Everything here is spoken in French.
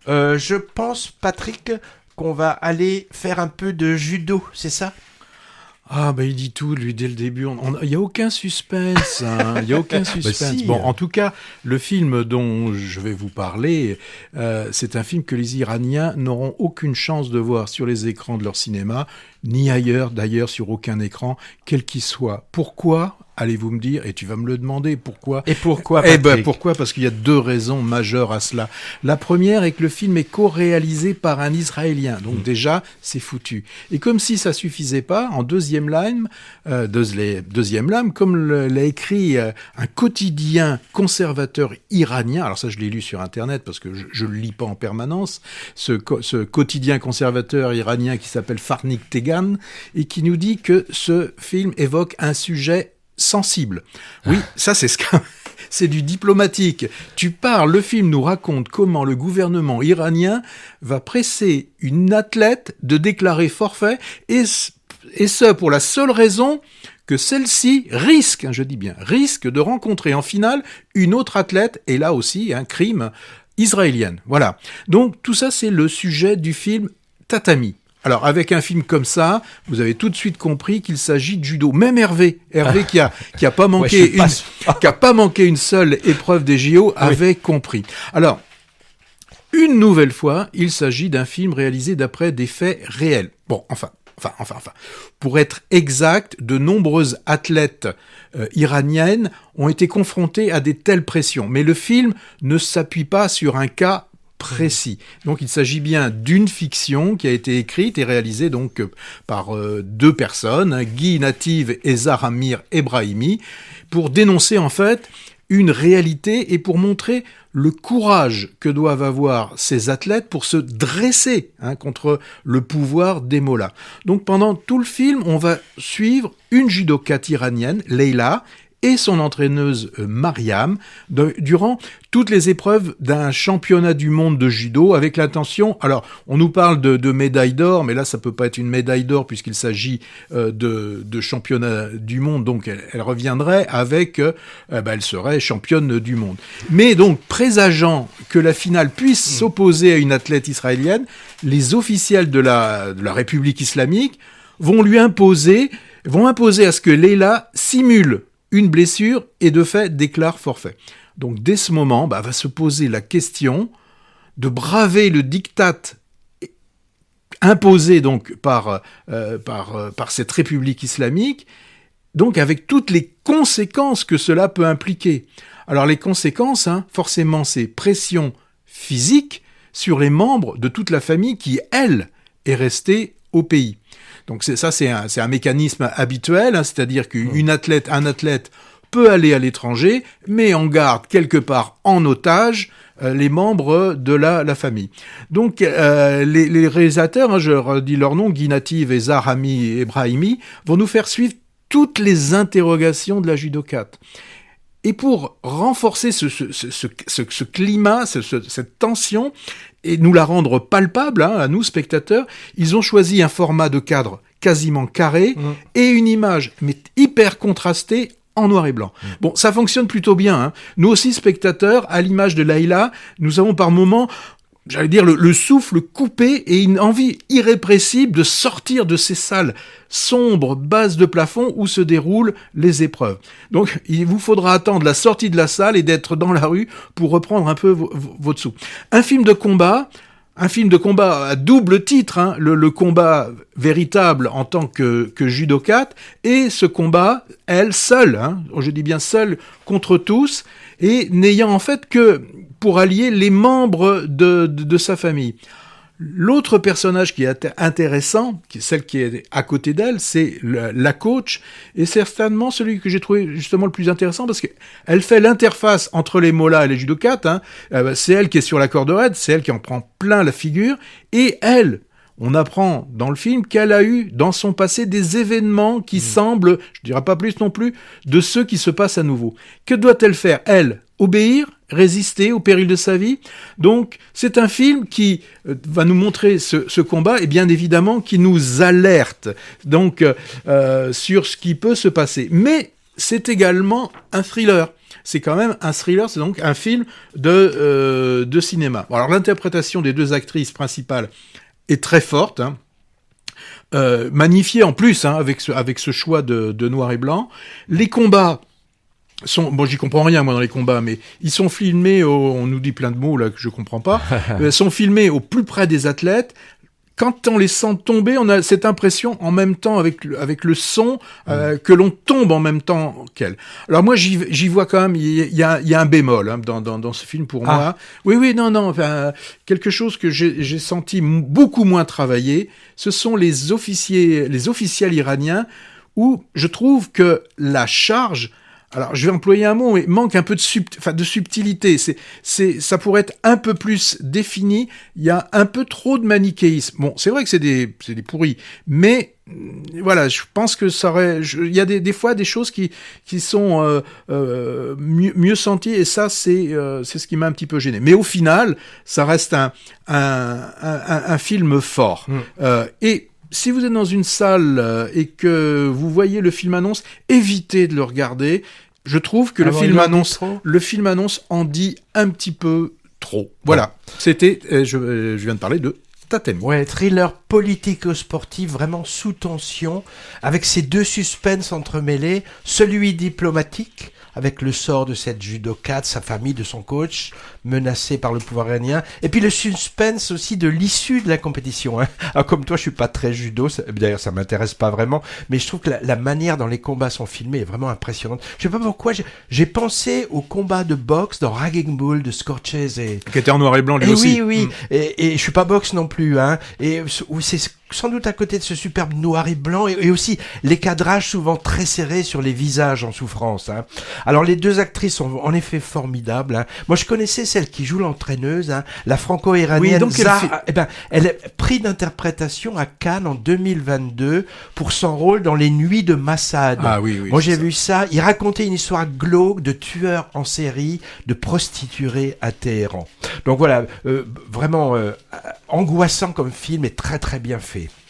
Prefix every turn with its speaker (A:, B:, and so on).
A: Je pense, Patrick, qu'on va aller faire un peu de judo, c'est ça?
B: Ah, bah il dit tout, lui, dès le début. Il n'y a aucun suspense. Il y a aucun suspense.
A: Si.
B: Bon, en tout cas, le film dont je vais vous parler, c'est un film que les Iraniens n'auront aucune chance de voir sur les écrans de leur cinéma, ni ailleurs, d'ailleurs, sur aucun écran, quel qu'il soit. Pourquoi ? Allez-vous me dire, et tu vas me le demander, pourquoi ?
A: Et pourquoi,
B: Eh
A: Patrick?
B: ben, pourquoi ? Parce qu'il y a deux raisons majeures à cela. La première est que le film est co-réalisé par un Israélien, donc déjà, c'est foutu. Et comme si ça suffisait pas, en deuxième lame, comme l'a écrit un quotidien conservateur iranien, alors ça je l'ai lu sur Internet parce que je le lis pas en permanence, ce quotidien conservateur iranien qui s'appelle Farnik Tegan, et qui nous dit que ce film évoque un sujet sensible. Oui, ça c'est du diplomatique. Le film nous raconte comment le gouvernement iranien va presser une athlète de déclarer forfait, et ce pour la seule raison que celle-ci risque, je dis bien, risque de rencontrer en finale une autre athlète, et là aussi un crime, israélienne. Voilà. Donc tout ça, c'est le sujet du film Tatami. Alors, avec un film comme ça, vous avez tout de suite compris qu'il s'agit de judo. Même Hervé qui a pas manqué qui a pas manqué une seule épreuve des JO, avait compris. Alors, une nouvelle fois, il s'agit d'un film réalisé d'après des faits réels. Bon, enfin. Pour être exact, de nombreuses athlètes iraniennes ont été confrontées à des telles pressions. Mais le film ne s'appuie pas sur un cas précis. Donc il s'agit bien d'une fiction qui a été écrite et réalisée donc par deux personnes, Guy Native et Zaramir Ebrahimi, pour dénoncer en fait une réalité et pour montrer le courage que doivent avoir ces athlètes pour se dresser contre le pouvoir des mollahs. Donc pendant tout le film, on va suivre une judokate iranienne, Leila, et son entraîneuse Mariam, durant toutes les épreuves d'un championnat du monde de judo, avec l'intention, alors on nous parle de médaille d'or, mais là ça peut pas être une médaille d'or puisqu'il s'agit de championnat du monde, donc elle reviendrait avec, elle serait championne du monde. Mais donc, présageant que la finale puisse s'opposer à une athlète israélienne, les officiels de la République islamique vont imposer à ce que Leila simule une blessure et de fait déclare forfait. Donc dès ce moment, va se poser la question de braver le diktat imposé donc par cette République islamique, donc avec toutes les conséquences que cela peut impliquer. Alors les conséquences, forcément, c'est pression physique sur les membres de toute la famille qui, elle, est restée au pays. Donc c'est un mécanisme habituel, c'est-à-dire un athlète peut aller à l'étranger, mais on garde quelque part en otage les membres de la famille. Donc les réalisateurs, je redis leur nom, Guy Native et Zahrami Ebrahimi, vont nous faire suivre toutes les interrogations de la judokate. Et pour renforcer ce climat, cette tension, et nous la rendre palpable à nous, spectateurs, ils ont choisi un format de cadre quasiment carré et une image mais hyper contrastée en noir et blanc. Bon, ça fonctionne plutôt bien. Nous aussi, spectateurs, à l'image de Leila, nous avons par moments, j'allais dire, le souffle coupé et une envie irrépressible de sortir de ces salles sombres, basses de plafond où se déroulent les épreuves. Donc, il vous faudra attendre la sortie de la salle et d'être dans la rue pour reprendre un peu votre souffle. Un film de combat à double titre, le combat véritable en tant que judokate, et ce combat, elle, seule, je dis bien seule, contre tous, et n'ayant en fait que pour allier les membres de sa famille. L'autre personnage qui est intéressant, celle qui est à côté d'elle, c'est la coach, et c'est certainement celui que j'ai trouvé justement le plus intéressant parce qu'elle fait l'interface entre les mollahs et les judokates. C'est elle qui est sur la corde raide, c'est elle qui en prend plein la figure, et elle, on apprend dans le film qu'elle a eu dans son passé des événements qui semblent, je dirais pas plus non plus, de ceux qui se passent à nouveau. Que doit-elle faire, elle ? Obéir, résister au péril de sa vie. Donc, c'est un film qui va nous montrer ce combat et bien évidemment qui nous alerte donc sur ce qui peut se passer. Mais c'est également un thriller. c'est quand même un thriller, c'est donc un film de cinéma. Bon, alors l'interprétation des deux actrices principales est très forte, hein. Magnifiée en plus, hein, avec ce choix de noir et blanc. Les combats bon, j'y comprends rien moi dans les combats, mais ils sont filmés on nous dit plein de mots là que je comprends pas, sont filmés au plus près des athlètes. Quand on les sent tomber, on a cette impression en même temps avec le son que l'on tombe en même temps qu'elle. Alors moi j'y vois quand même, il y a un bémol, hein, dans ce film pour moi. Oui, non, enfin, quelque chose que j'ai senti beaucoup moins travaillé, ce sont les officiels iraniens, où je trouve que la charge, alors je vais employer un mot, mais manque un peu de subtilité. Ça pourrait être un peu plus défini. Il y a un peu trop de manichéisme. Bon, c'est vrai que c'est des pourris, mais voilà, je pense que il y a des fois des choses qui sont mieux senties, et ça c'est ce qui m'a un petit peu gêné. Mais au final, ça reste un film fort. Et si vous êtes dans une salle et que vous voyez le film-annonce, évitez de le regarder. Je trouve que le film-annonce en dit un petit peu trop. Voilà, c'était, je viens de parler de Tatemi.
A: Ouais, thriller politico-sportif, vraiment sous tension, avec ces deux suspens entremêlés, celui diplomatique, avec le sort de cette judoka, de sa famille, de son coach, menacé par le pouvoir iranien. Et puis le suspense aussi de l'issue de la compétition. Hein. Alors comme toi, je suis pas très judo, d'ailleurs ça m'intéresse pas vraiment, mais je trouve que la manière dont les combats sont filmés est vraiment impressionnante. Je sais pas pourquoi, j'ai pensé au combat de boxe dans Raging Bull de Scorsese.
B: Qui était en noir et blanc lui aussi.
A: Oui. Et je suis pas boxe non plus, hein. Et c'est sans doute à côté de ce superbe noir et blanc, et aussi les cadrages souvent très serrés sur les visages en souffrance. Hein. Alors les deux actrices sont en effet formidables. Hein. Moi je connaissais celle qui joue l'entraîneuse, hein, la franco-iranienne Zahra. Elle est prise d'interprétation à Cannes en 2022 pour son rôle dans Les Nuits de Massad.
B: Ah oui.
A: Moi j'ai vu ça. Il racontait une histoire glauque de tueurs en série, de prostituées à Téhéran. Donc voilà, vraiment angoissant comme film et très très bien fait.